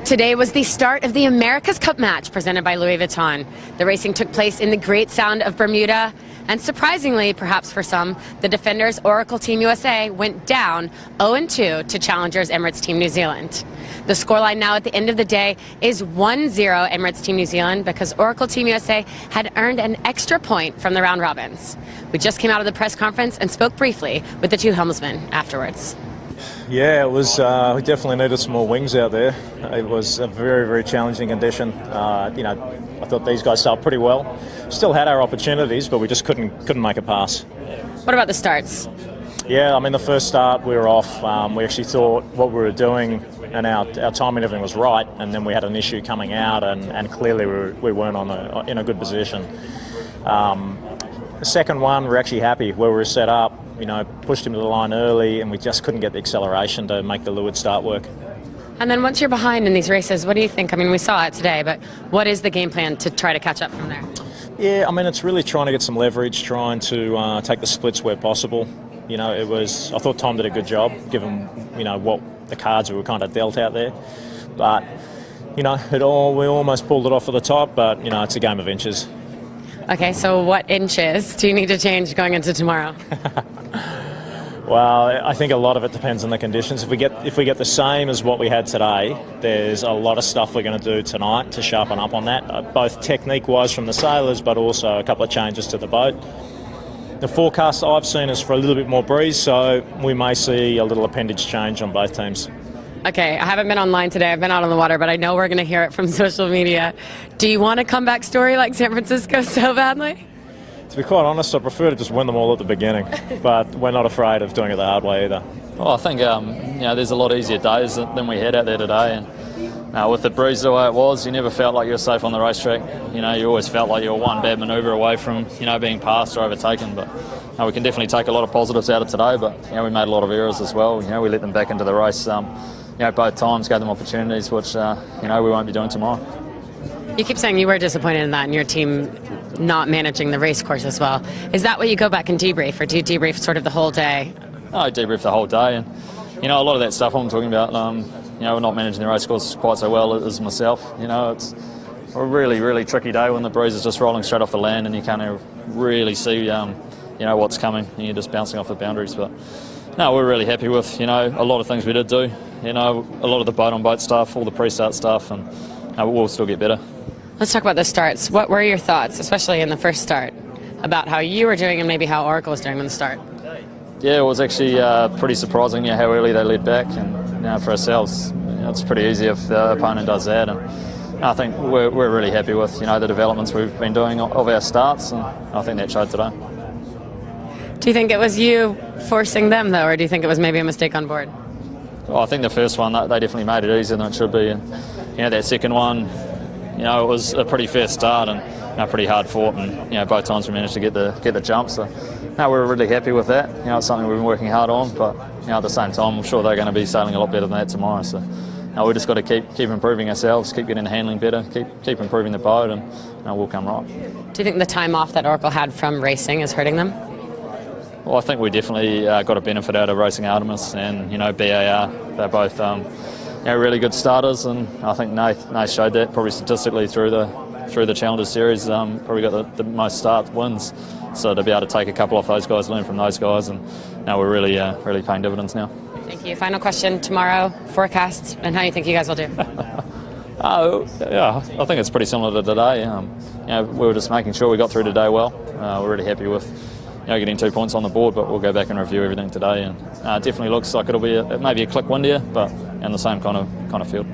Today was the start of the America's Cup match presented by Louis Vuitton. The racing took place in the Great Sound of Bermuda, and surprisingly, perhaps for some, the defenders Oracle Team USA went down 0-2 to challengers Emirates Team New Zealand. The scoreline now at the end of the day is 1-0 Emirates Team New Zealand because Oracle Team USA had earned an extra point from the round robins. We just came out of the press conference and spoke briefly with the two helmsmen afterwards. Yeah, it was. We definitely needed some more wings out there. It was a very, very challenging condition. I thought these guys started pretty well. Still had our opportunities, but we just couldn't make a pass. What about the starts? Yeah, I mean, the first start we were off. We actually thought what we were doing and our timing and everything was right, and then we had an issue coming out, and clearly we weren't in a good position. The second one, we're actually happy where we were set up. Pushed him to the line early, and we just couldn't get the acceleration to make the leeward start work. And then once you're behind in these races, what do you think? I mean, we saw it today, but what is the game plan to try to catch up from there? Yeah, I mean, it's really trying to get some leverage, trying to take the splits where possible. I thought Tom did a good job, given what the cards we were kind of dealt out there. But we almost pulled it off at the top, but it's a game of inches. Okay, so what inches do you need to change going into tomorrow? Well, I think a lot of it depends on the conditions. If we get the same as what we had today, there's a lot of stuff we're going to do tonight to sharpen up on that, both technique-wise from the sailors, but also a couple of changes to the boat. The forecast I've seen is for a little bit more breeze, so we may see a little appendage change on both teams. Okay, I haven't been online today. I've been out on the water, but I know we're going to hear it from social media. Do you want a comeback story like San Francisco so badly? To be quite honest, I prefer to just win them all at the beginning, but we're not afraid of doing it the hard way either. Well, I think there's a lot easier days than we had out there today, and with the breeze the way it was, you never felt like you were safe on the racetrack. You always felt like you were one bad manoeuvre away from being passed or overtaken. But we can definitely take a lot of positives out of today. But we made a lot of errors as well. We let them back into the race. Both times gave them opportunities, which we won't be doing tomorrow. You keep saying you were disappointed in that, and your team not managing the race course as well. Is that what you go back and debrief, or do you debrief sort of the whole day? I debrief the whole day, and a lot of that stuff I'm talking about. We're not managing the race course quite so well as myself. It's a really, really tricky day when the breeze is just rolling straight off the land, and you can't really see what's coming, and you're just bouncing off the boundaries. But no, we're really happy with a lot of things we did do. A lot of the boat-on-boat stuff, all the pre-start stuff, and we'll still get better. Let's talk about the starts. What were your thoughts, especially in the first start, about how you were doing and maybe how Oracle was doing in the start? Yeah, it was actually pretty surprising how early they led back, and for ourselves, it's pretty easy if the opponent does that. And I think we're really happy with the developments we've been doing of our starts, and I think that showed today. Do you think it was you forcing them though, or do you think it was maybe a mistake on board? Well, I think the first one they definitely made it easier than it should be, and that second one. It was a pretty fair start and pretty hard fought, and both times we managed to get the jump. So we're really happy with that. It's something we've been working hard on, but at the same time, I'm sure they're going to be sailing a lot better than that tomorrow. So we've just got to keep improving ourselves, keep getting the handling better, keep improving the boat, and we'll come right. Do you think the time off that Oracle had from racing is hurting them? Well, I think we definitely got a benefit out of racing Artemis and BAR. They're both really good starters, and I think Nath showed that probably statistically through the Challenger Series. Probably got the most start wins, so to be able to take a couple off those guys, learn from those guys, and now we're really paying dividends now. Thank you. Final question tomorrow, forecast, and how you think you guys will do? I think it's pretty similar to today. We were just making sure we got through today well. We're really happy with getting 2 points on the board, but we'll go back and review everything today, and it definitely looks like it'll be maybe a click windier, but in the same kind of field.